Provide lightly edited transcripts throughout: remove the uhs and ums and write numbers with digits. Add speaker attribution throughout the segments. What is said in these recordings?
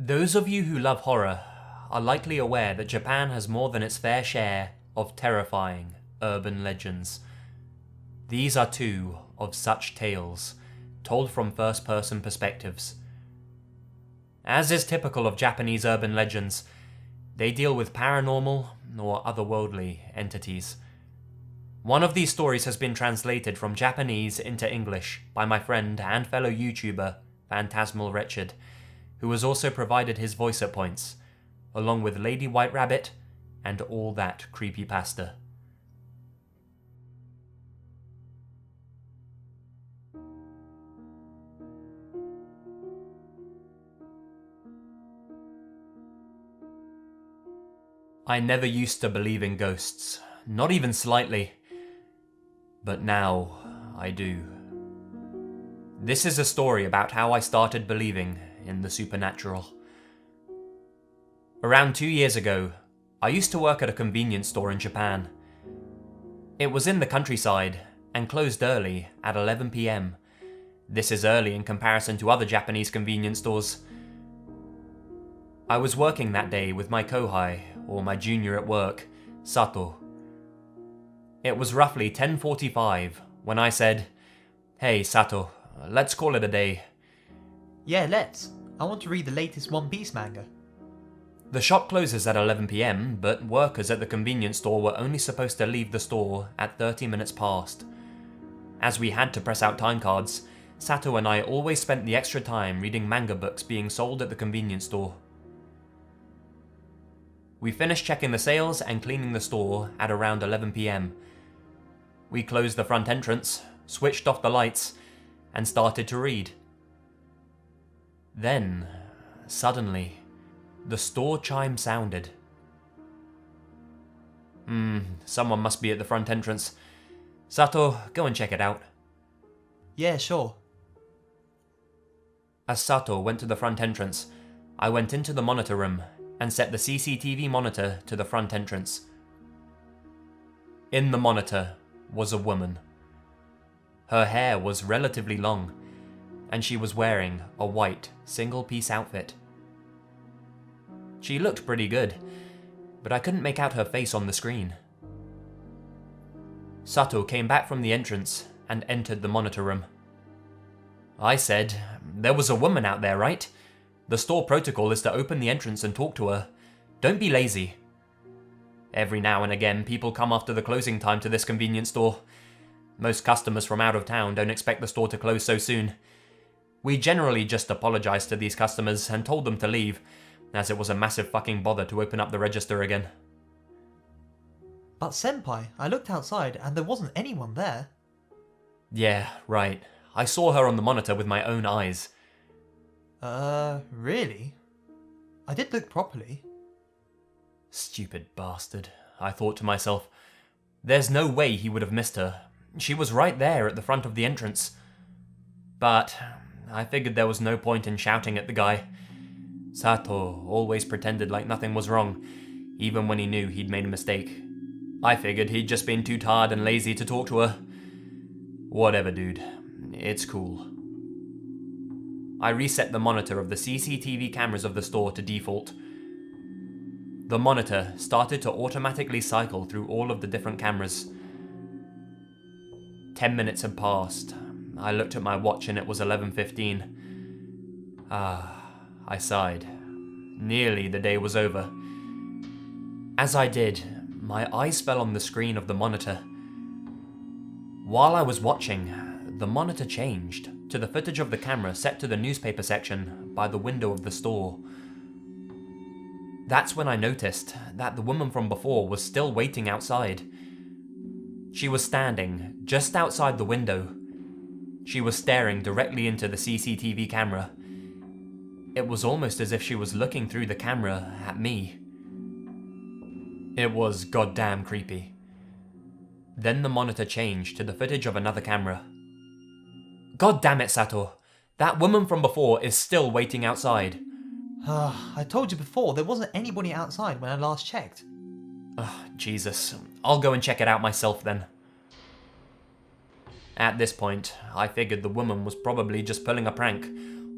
Speaker 1: Those of you who love horror are likely aware that Japan has more than its fair share of terrifying urban legends. These are two of such tales, told from first-person perspectives. As is typical of Japanese urban legends, they deal with paranormal or otherworldly entities. One of these stories has been translated from Japanese into English by my friend and fellow YouTuber, Phantasmal Wretched, who has also provided his voice at points, along with Lady White Rabbit and all that creepypasta. I never used to believe in ghosts, not even slightly, but now I do. This is a story about how I started believing in the supernatural. Around 2 years ago, I used to work at a convenience store in Japan. It was in the countryside and closed early at 11 PM. This is early in comparison to other Japanese convenience stores. I was working that day with my kohai, or my junior at work, Sato. It was roughly 10:45 when I said, "Hey Sato, let's call it a day."
Speaker 2: Yeah, let's. I want to read the latest One Piece manga.
Speaker 1: The shop closes at 11 PM, but workers at the convenience store were only supposed to leave the store at 30 minutes past. As we had to press out time cards, Sato and I always spent the extra time reading manga books being sold at the convenience store. We finished checking the sales and cleaning the store at around 11 PM. We closed the front entrance, switched off the lights, and started to read. Then, suddenly, the store chime sounded. Someone must be at the front entrance. Sato, go and check it out.
Speaker 2: Yeah, sure.
Speaker 1: As Sato went to the front entrance, I went into the monitor room and set the CCTV monitor to the front entrance. In the monitor was a woman. Her hair was relatively long, and she was wearing a white, single-piece outfit. She looked pretty good, but I couldn't make out her face on the screen. Sato came back from the entrance and entered the monitor room. I said, "There was a woman out there, right? The store protocol is to open the entrance and talk to her. Don't be lazy." Every now and again, people come after the closing time to this convenience store. Most customers from out of town don't expect the store to close so soon. We generally just apologized to these customers and told them to leave, as it was a massive fucking bother to open up the register again.
Speaker 2: But senpai, I looked outside and there wasn't anyone there.
Speaker 1: Yeah, right. I saw her on the monitor with my own eyes.
Speaker 2: Really? I did look properly.
Speaker 1: Stupid bastard, I thought to myself. There's no way he would have missed her. She was right there at the front of the entrance. But I figured there was no point in shouting at the guy. Sato always pretended like nothing was wrong, even when he knew he'd made a mistake. I figured he'd just been too tired and lazy to talk to her. Whatever, dude. It's cool. I reset the monitor of the CCTV cameras of the store to default. The monitor started to automatically cycle through all of the different cameras. 10 minutes had passed. I looked at my watch and it was 11:15. I sighed. Nearly the day was over. As I did, my eyes fell on the screen of the monitor. While I was watching, the monitor changed to the footage of the camera set to the newspaper section by the window of the store. That's when I noticed that the woman from before was still waiting outside. She was standing just outside the window. She was staring directly into the CCTV camera. It was almost as if she was looking through the camera at me. It was goddamn creepy. Then the monitor changed to the footage of another camera. God damn it, Sato. That woman from before is still waiting outside.
Speaker 2: I told you before, there wasn't anybody outside when I last checked.
Speaker 1: Jesus. I'll go and check it out myself then. At this point, I figured the woman was probably just pulling a prank,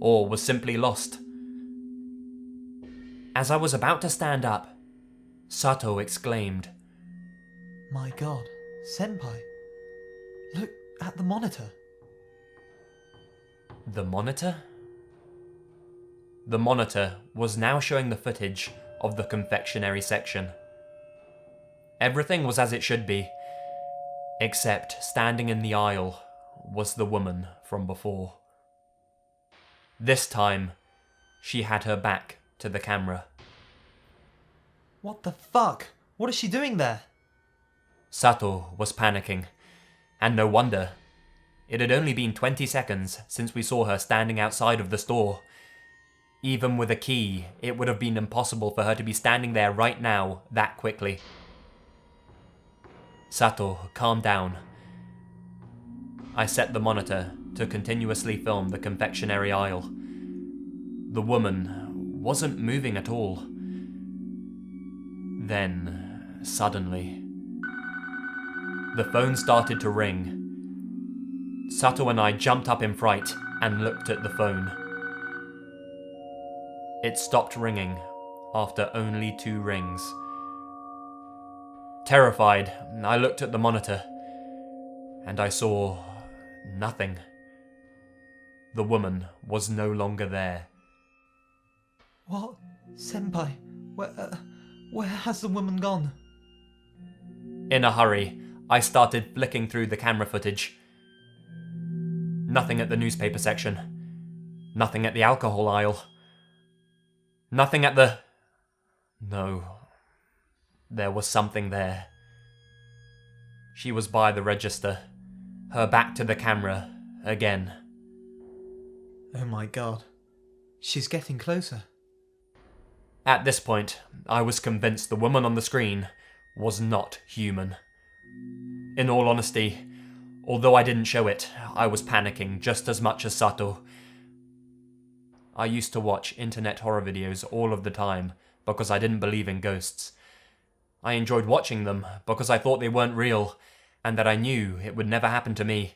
Speaker 1: or was simply lost. As I was about to stand up, Sato exclaimed,
Speaker 2: My god, Senpai. Look at the monitor.
Speaker 1: "The monitor?" The monitor was now showing the footage of the confectionery section. Everything was as it should be, except standing in the aisle was the woman from before. This time, she had her back to the camera.
Speaker 2: What the fuck? What is she doing there?
Speaker 1: Sato was panicking, and no wonder. It had only been 20 seconds since we saw her standing outside of the store. Even with a key, it would have been impossible for her to be standing there right now that quickly. Sato, calm down. I set the monitor to continuously film the confectionery aisle. The woman wasn't moving at all. Then, suddenly, the phone started to ring. Sato and I jumped up in fright and looked at the phone. It stopped ringing after only 2 rings. Terrified, I looked at the monitor, and I saw nothing. The woman was no longer there.
Speaker 2: What? Senpai, where has the woman gone?
Speaker 1: In a hurry, I started flicking through the camera footage. Nothing at the newspaper section. Nothing at the alcohol aisle. Nothing at the... No. There was something there. She was by the register, her back to the camera, again.
Speaker 2: Oh my god. She's getting closer.
Speaker 1: At this point, I was convinced the woman on the screen was not human. In all honesty, although I didn't show it, I was panicking just as much as Sato. I used to watch internet horror videos all of the time because I didn't believe in ghosts. I enjoyed watching them because I thought they weren't real and that I knew it would never happen to me.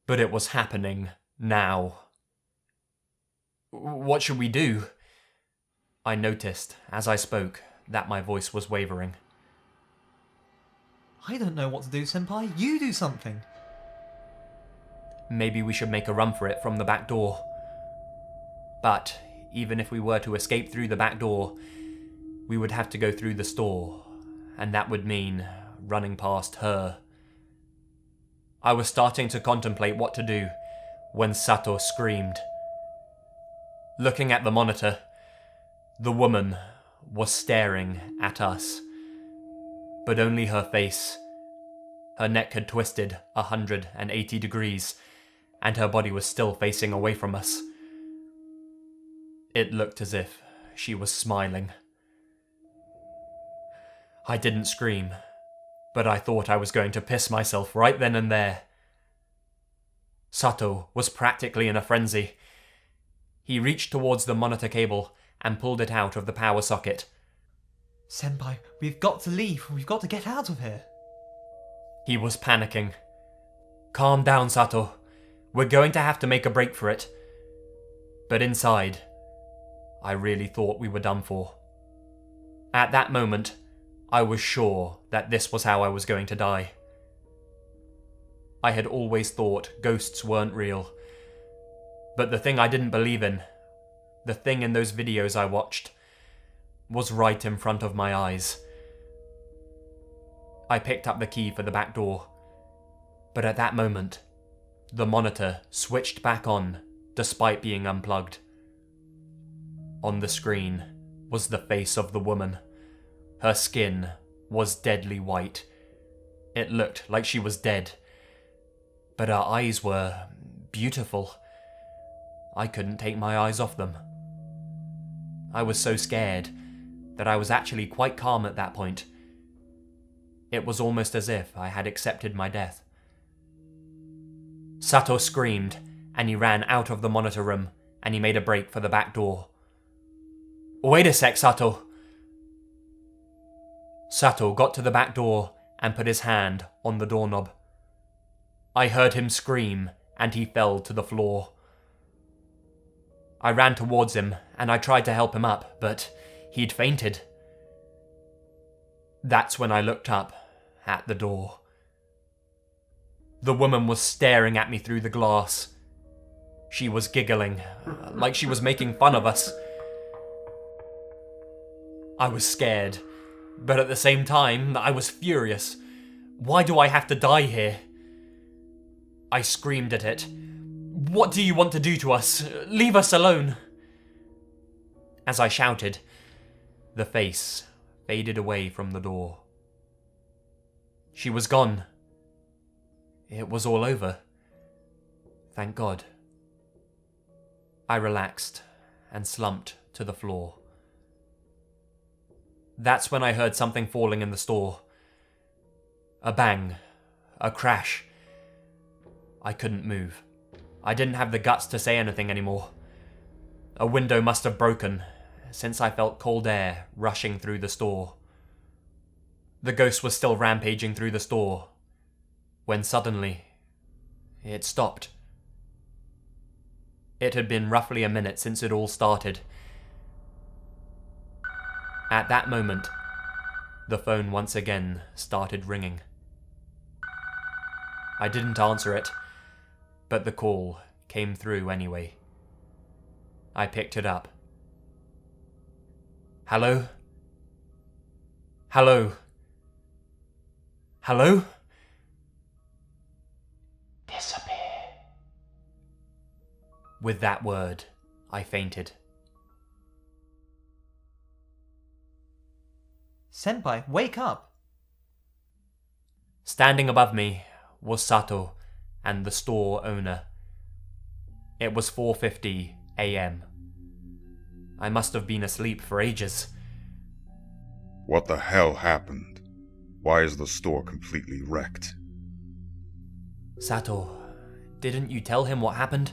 Speaker 1: But it was happening now. What should we do? I noticed, as I spoke, that my voice was wavering.
Speaker 2: I don't know what to do, Senpai. You do something.
Speaker 1: Maybe we should make a run for it from the back door. But even if we were to escape through the back door, we would have to go through the store, and that would mean running past her. I was starting to contemplate what to do when Sato screamed. Looking at the monitor, the woman was staring at us, but only her face. Her neck had twisted 180 degrees, and her body was still facing away from us. It looked as if she was smiling. I didn't scream, but I thought I was going to piss myself right then and there. Sato was practically in a frenzy. He reached towards the monitor cable and pulled it out of the power socket.
Speaker 2: Senpai, we've got to leave. We've got to get out of here.
Speaker 1: He was panicking. Calm down, Sato. We're going to have to make a break for it. But inside, I really thought we were done for. At that moment, I was sure that this was how I was going to die. I had always thought ghosts weren't real. But the thing I didn't believe in, the thing in those videos I watched, was right in front of my eyes. I picked up the key for the back door, but at that moment, the monitor switched back on despite being unplugged. On the screen was the face of the woman. Her skin was deadly white. It looked like she was dead, but her eyes were beautiful. I couldn't take my eyes off them. I was so scared that I was actually quite calm at that point. It was almost as if I had accepted my death. Sato screamed, and he ran out of the monitor room, and he made a break for the back door. Wait a sec, Sato. Sato got to the back door and put his hand on the doorknob. I heard him scream, and he fell to the floor. I ran towards him and I tried to help him up, but he'd fainted. That's when I looked up at the door. The woman was staring at me through the glass. She was giggling, like she was making fun of us. I was scared, but at the same time, I was furious. Why do I have to die here? I screamed at it. What do you want to do to us? Leave us alone. As I shouted, the face faded away from the door. She was gone. It was all over. Thank God. I relaxed and slumped to the floor. That's when I heard something falling in the store. A bang. A crash. I couldn't move. I didn't have the guts to say anything anymore. A window must have broken, since I felt cold air rushing through the store. The ghost was still rampaging through the store, when suddenly, it stopped. It had been roughly a minute since it all started. At that moment, the phone once again started ringing. I didn't answer it, but the call came through anyway. I picked it up. Hello? Hello? Hello? Disappear. With that word, I fainted.
Speaker 2: Senpai, wake up!
Speaker 1: Standing above me was Sato and the store owner. It was 4:50 a.m. I must have been asleep for ages.
Speaker 3: What the hell happened? Why is the store completely wrecked?
Speaker 1: Sato, didn't you tell him what happened?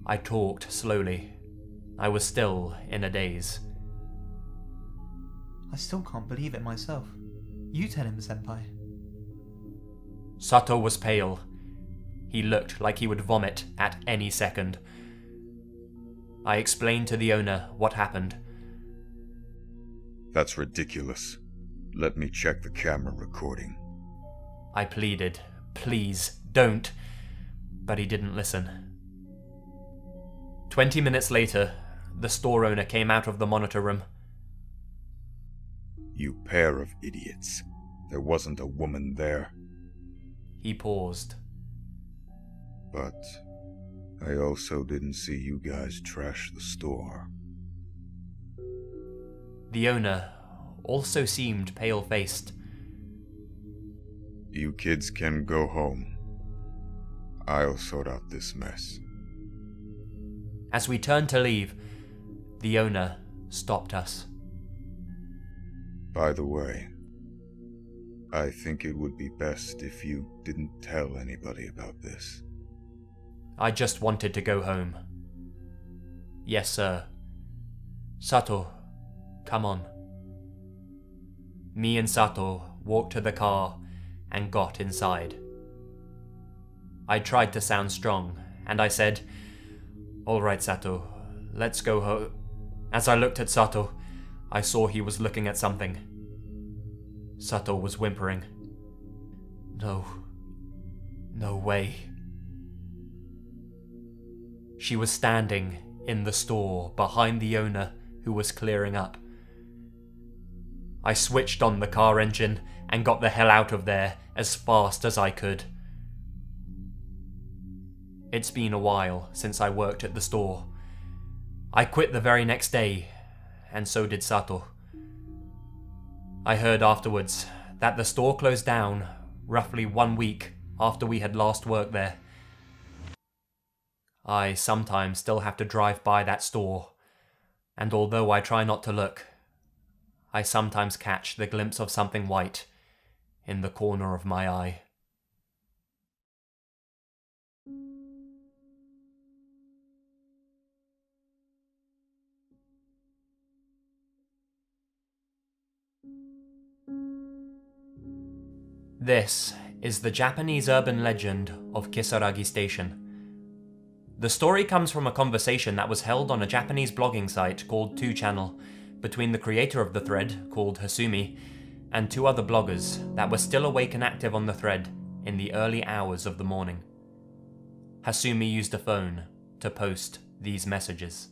Speaker 1: I talked slowly. I was still in a daze.
Speaker 2: I still can't believe it myself. You tell him, Senpai.
Speaker 1: Sato was pale. He looked like he would vomit at any second. I explained to the owner what happened.
Speaker 3: That's ridiculous. Let me check the camera recording.
Speaker 1: I pleaded, please, don't. But he didn't listen. 20 minutes later, the store owner came out of the monitor room.
Speaker 3: You pair of idiots. There wasn't a woman there.
Speaker 1: He paused.
Speaker 3: But I also didn't see you guys trash the store.
Speaker 1: The owner also seemed pale-faced.
Speaker 3: You kids can go home. I'll sort out this mess.
Speaker 1: As we turned to leave, the owner stopped us.
Speaker 3: By the way, I think it would be best if you didn't tell anybody about this.
Speaker 1: I just wanted to go home. Yes, sir. Sato, come on. Me and Sato walked to the car and got inside. I tried to sound strong, and I said, "All right, Sato, let's go home." As I looked at Sato, I saw he was looking at something. Sato was whimpering. No way. She was standing in the store behind the owner who was clearing up. I switched on the car engine and got the hell out of there as fast as I could. It's been a while since I worked at the store. I quit the very next day, and so did Sato. I heard afterwards that the store closed down roughly 1 week after we had last worked there. I sometimes still have to drive by that store, and although I try not to look, I sometimes catch the glimpse of something white in the corner of my eye. This is the Japanese urban legend of Kisaragi Station. The story comes from a conversation that was held on a Japanese blogging site called 2channel between the creator of the thread, called Hasumi, and two other bloggers that were still awake and active on the thread in the early hours of the morning. Hasumi used a phone to post these messages.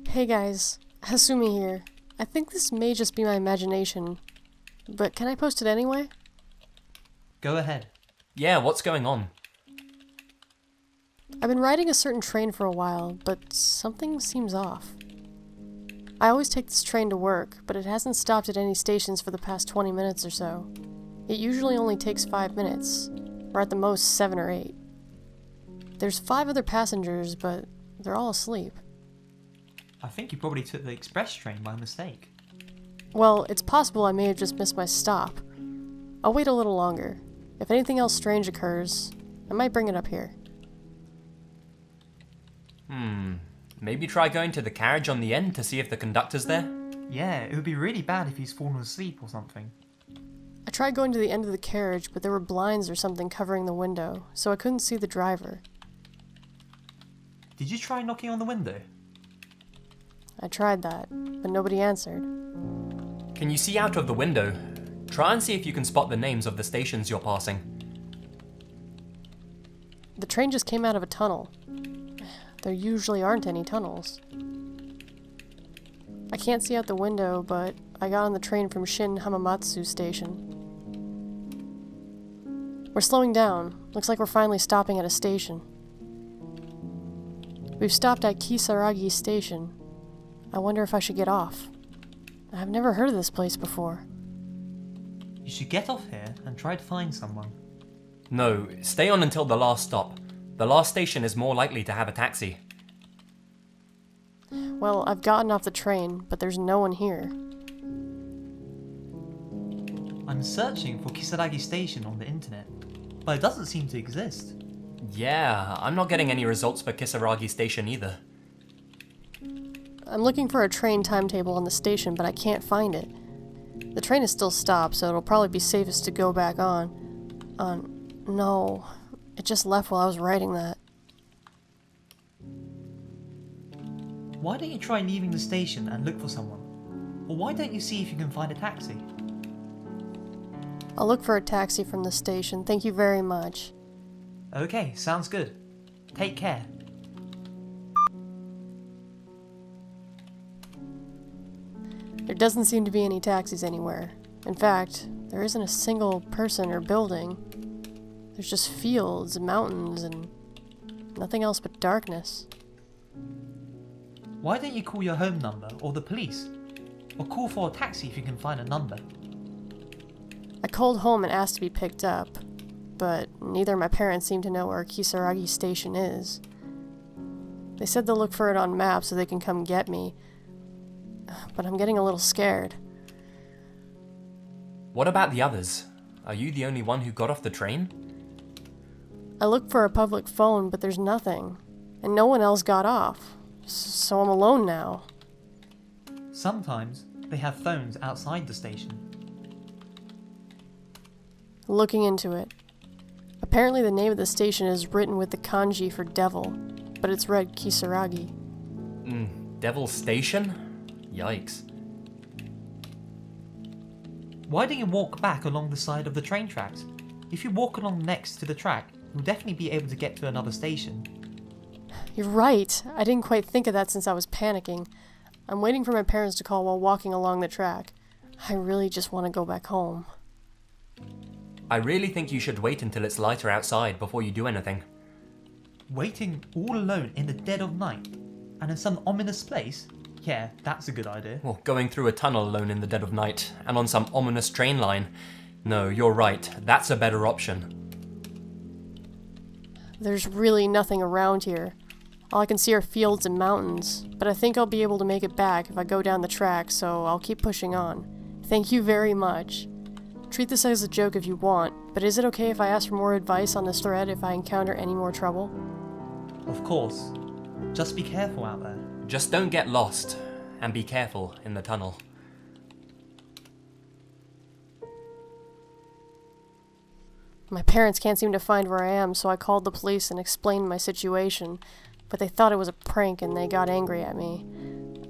Speaker 4: Hey guys, Hasumi here. I think this may just be my imagination, but can I post it anyway?
Speaker 2: Go ahead.
Speaker 1: Yeah, what's going on?
Speaker 4: I've been riding a certain train for a while, but something seems off. I always take this train to work, but it hasn't stopped at any stations for the past 20 minutes or so. It usually only takes 5 minutes, or at the most 7 or 8. There's 5 other passengers, but they're all asleep.
Speaker 2: I think you probably took the express train by mistake.
Speaker 4: Well, it's possible I may have just missed my stop. I'll wait a little longer. If anything else strange occurs, I might bring it up here.
Speaker 1: Maybe try going to the carriage on the end to see if the conductor's there?
Speaker 2: Yeah, it would be really bad if he's fallen asleep or something.
Speaker 4: I tried going to the end of the carriage, but there were blinds or something covering the window, so I couldn't see the driver.
Speaker 2: Did you try knocking on the window?
Speaker 4: I tried that, but nobody answered.
Speaker 1: Can you see out of the window? Try and see if you can spot the names of the stations you're passing.
Speaker 4: The train just came out of a tunnel. There usually aren't any tunnels. I can't see out the window, but I got on the train from Shin Hamamatsu Station. We're slowing down. Looks like we're finally stopping at a station. We've stopped at Kisaragi Station. I wonder if I should get off. I've never heard of this place before.
Speaker 2: You should get off here and try to find someone.
Speaker 1: No, stay on until the last stop. The last station is more likely to have a taxi.
Speaker 4: Well, I've gotten off the train, but there's no one here.
Speaker 2: I'm searching for Kisaragi Station on the internet, but it doesn't seem to exist.
Speaker 1: Yeah, I'm not getting any results for Kisaragi Station either.
Speaker 4: I'm looking for a train timetable on the station, but I can't find it. The train is still stopped, so it'll probably be safest to go back on. No. It just left while I was writing that.
Speaker 2: Why don't you try leaving the station and look for someone? Or why don't you see if you can find a taxi?
Speaker 4: I'll look for a taxi from the station. Thank you very much.
Speaker 2: Okay, sounds good. Take care.
Speaker 4: There doesn't seem to be any taxis anywhere. In fact, there isn't a single person or building. There's just fields and mountains and nothing else but darkness.
Speaker 2: Why don't you call your home number or the police? Or call for a taxi if you can find a number.
Speaker 4: I called home and asked to be picked up, but neither of my parents seem to know where Kisaragi Station is. They said they'll look for it on maps so they can come get me, but I'm getting a little scared.
Speaker 1: What about the others? Are you the only one who got off the train?
Speaker 4: I looked for a public phone, but there's nothing, and no one else got off, so I'm alone now.
Speaker 2: Sometimes they have phones outside the station.
Speaker 4: Looking into it. Apparently the name of the station is written with the kanji for devil, but it's read Kisaragi.
Speaker 1: Devil Station? Yikes.
Speaker 2: Why don't you walk back along the side of the train tracks? If you walk along next to the track, you'll definitely be able to get to another station.
Speaker 4: You're right. I didn't quite think of that since I was panicking. I'm waiting for my parents to call while walking along the track. I really just want to go back home.
Speaker 1: I really think you should wait until it's lighter outside before you do anything.
Speaker 2: Waiting all alone in the dead of night? And in some ominous place? Yeah, that's a good idea.
Speaker 1: Or going through a tunnel alone in the dead of night and on some ominous train line. No, you're right. That's a better option.
Speaker 4: There's really nothing around here. All I can see are fields and mountains, but I think I'll be able to make it back if I go down the track, so I'll keep pushing on. Thank you very much. Treat this as a joke if you want, but is it okay if I ask for more advice on this thread if I encounter any more trouble?
Speaker 2: Of course. Just be careful out there.
Speaker 1: Just don't get lost, and be careful in the tunnel.
Speaker 4: My parents can't seem to find where I am, so I called the police and explained my situation, but they thought it was a prank and they got angry at me.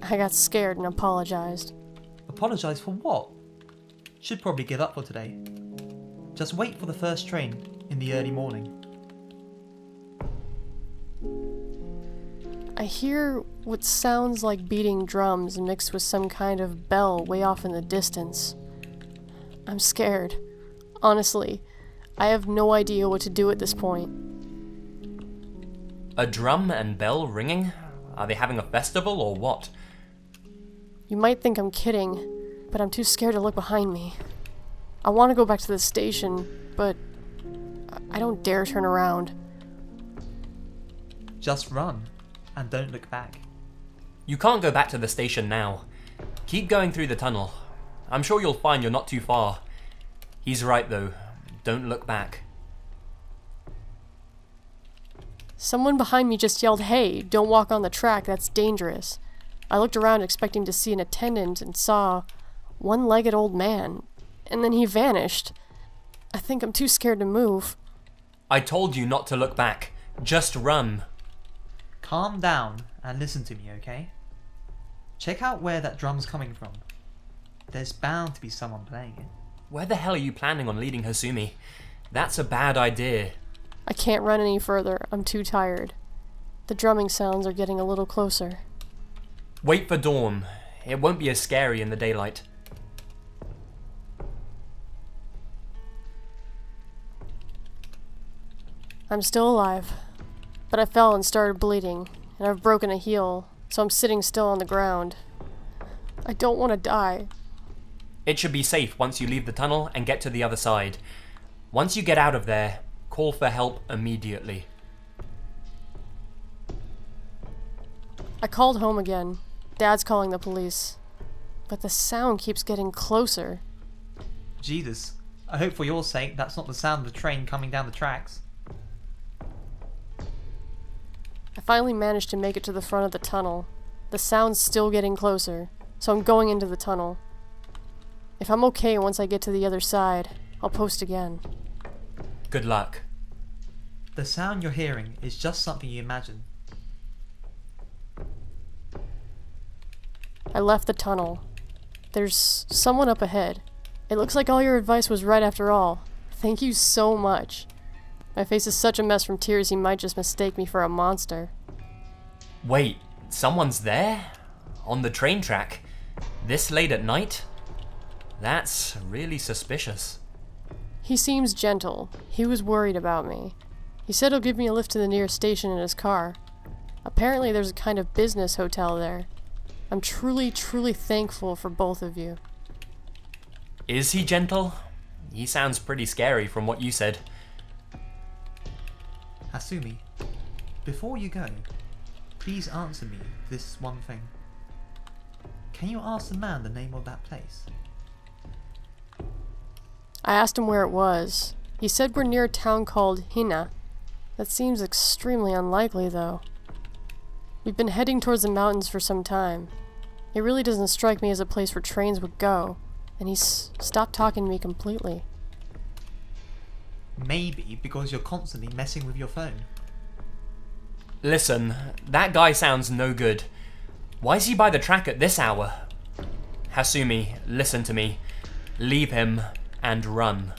Speaker 4: I got scared and apologized.
Speaker 2: Apologise for what? Should probably give up for today. Just wait for the first train in the early morning.
Speaker 4: I hear what sounds like beating drums mixed with some kind of bell way off in the distance. I'm scared. Honestly, I have no idea what to do at this point.
Speaker 1: A drum and bell ringing? Are they having a festival or what?
Speaker 4: You might think I'm kidding, but I'm too scared to look behind me. I want to go back to the station, but I don't dare turn around.
Speaker 2: Just run, and don't look back.
Speaker 1: You can't go back to the station now. Keep going through the tunnel. I'm sure you'll find you're not too far. He's right though. Don't look back.
Speaker 4: Someone behind me just yelled, "Hey, don't walk on the track, that's dangerous." I looked around expecting to see an attendant and saw one-legged old man, and then he vanished. I think I'm too scared to move.
Speaker 1: I told you not to look back. Just run.
Speaker 2: Calm down and listen to me, okay? Check out where that drum's coming from. There's bound to be someone playing it.
Speaker 1: Where the hell are you planning on leading Hasumi? That's a bad idea.
Speaker 4: I can't run any further, I'm too tired. The drumming sounds are getting a little closer.
Speaker 1: Wait for dawn. It won't be as scary in the daylight.
Speaker 4: I'm still alive, but I fell and started bleeding, and I've broken a heel, so I'm sitting still on the ground. I don't want to die.
Speaker 1: It should be safe once you leave the tunnel and get to the other side. Once you get out of there, call for help immediately.
Speaker 4: I called home again. Dad's calling the police. But the sound keeps getting closer.
Speaker 2: Jesus, I hope for your sake that's not the sound of the train coming down the tracks.
Speaker 4: I finally managed to make it to the front of the tunnel. The sound's still getting closer, so I'm going into the tunnel. If I'm okay once I get to the other side, I'll post again.
Speaker 1: Good luck.
Speaker 2: The sound you're hearing is just something you imagine.
Speaker 4: I left the tunnel. There's someone up ahead. It looks like all your advice was right after all. Thank you so much. My face is such a mess from tears he might just mistake me for a monster.
Speaker 1: Wait, someone's there? On the train track? This late at night? That's really suspicious.
Speaker 4: He seems gentle. He was worried about me. He said he'll give me a lift to the nearest station in his car. Apparently there's a kind of business hotel there. I'm truly, truly thankful for both of you.
Speaker 1: Is he gentle? He sounds pretty scary from what you said.
Speaker 2: Hasumi, before you go, please answer me this one thing. Can you ask the man the name of that place?
Speaker 4: I asked him where it was. He said we're near a town called Hina. That seems extremely unlikely, though. We've been heading towards the mountains for some time. It really doesn't strike me as a place where trains would go, and he's stopped talking to me completely.
Speaker 2: Maybe because you're constantly messing with your phone.
Speaker 1: Listen, that guy sounds no good. Why is he by the track at this hour? Hasumi, listen to me. Leave him and run.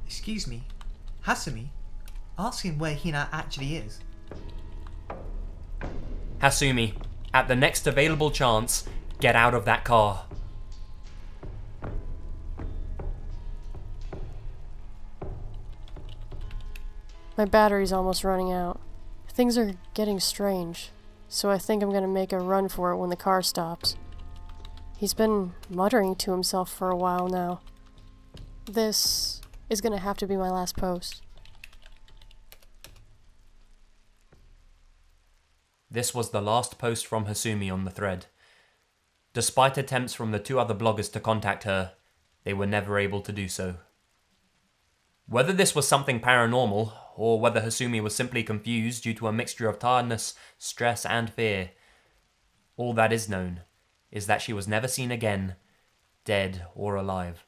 Speaker 2: Excuse me, Hasumi, ask him where Hina actually is.
Speaker 1: Hasumi, at the next available chance, get out of that car.
Speaker 4: My battery's almost running out. Things are getting strange, so I think I'm gonna make a run for it when the car stops. He's been muttering to himself for a while now. This is gonna have to be my last post.
Speaker 1: This was the last post from Hasumi on the thread. Despite attempts from the two other bloggers to contact her, they were never able to do so. Whether this was something paranormal, or whether Hasumi was simply confused due to a mixture of tiredness, stress, and fear, all that is known is that she was never seen again, dead or alive.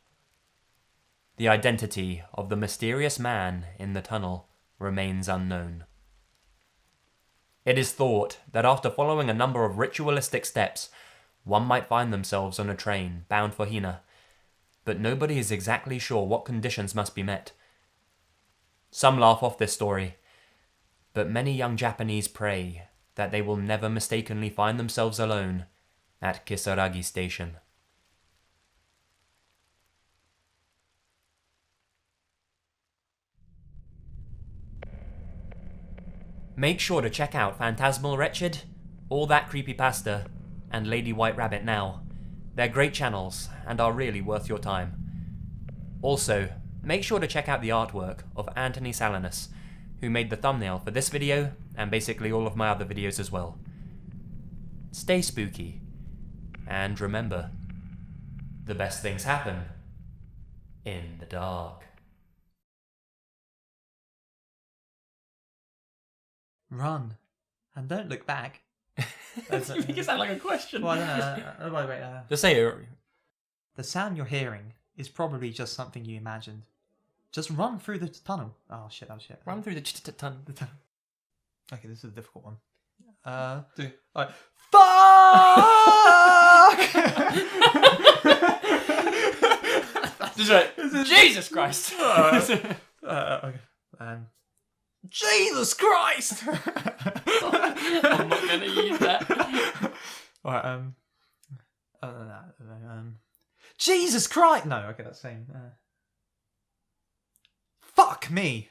Speaker 1: The identity of the mysterious man in the tunnel remains unknown. It is thought that after following a number of ritualistic steps, one might find themselves on a train bound for Hina, but nobody is exactly sure what conditions must be met. Some laugh off this story, but many young Japanese pray that they will never mistakenly find themselves alone at Kisaragi Station. Make sure to check out Phantasmal Wretched, All That Creepypasta, and Lady White Rabbit now. They're great channels and are really worth your time. Also, make sure to check out the artwork of Anthony Salinas, who made the thumbnail for this video and basically all of my other videos as well. Stay spooky, and remember, the best things happen in the dark.
Speaker 2: Run. And don't look back.
Speaker 1: You sound like a question.
Speaker 2: Well, no, wait.
Speaker 1: Just say it.
Speaker 2: The sound you're hearing is probably just something you imagined. Just run through the tunnel. Oh shit.
Speaker 1: Run through the tunnel.
Speaker 2: Okay, this is a difficult one.
Speaker 1: Do.
Speaker 2: Alright. Fuck!
Speaker 1: Just right. Jesus Christ!
Speaker 2: Okay.
Speaker 1: Jesus Christ! I'm not gonna use that.
Speaker 2: Alright, Jesus Christ! No, okay, that's the same. Fuck me!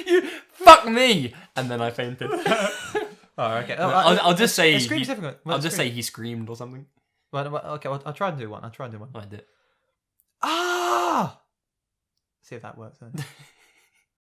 Speaker 1: You fuck me! And then I fainted.
Speaker 2: Oh, okay.
Speaker 1: I'll just say.
Speaker 2: It screams difficult.
Speaker 1: I'll just say he screamed or something.
Speaker 2: Well, okay, I'll try and do one.
Speaker 1: Oh, I did.
Speaker 2: Ah! See if that works.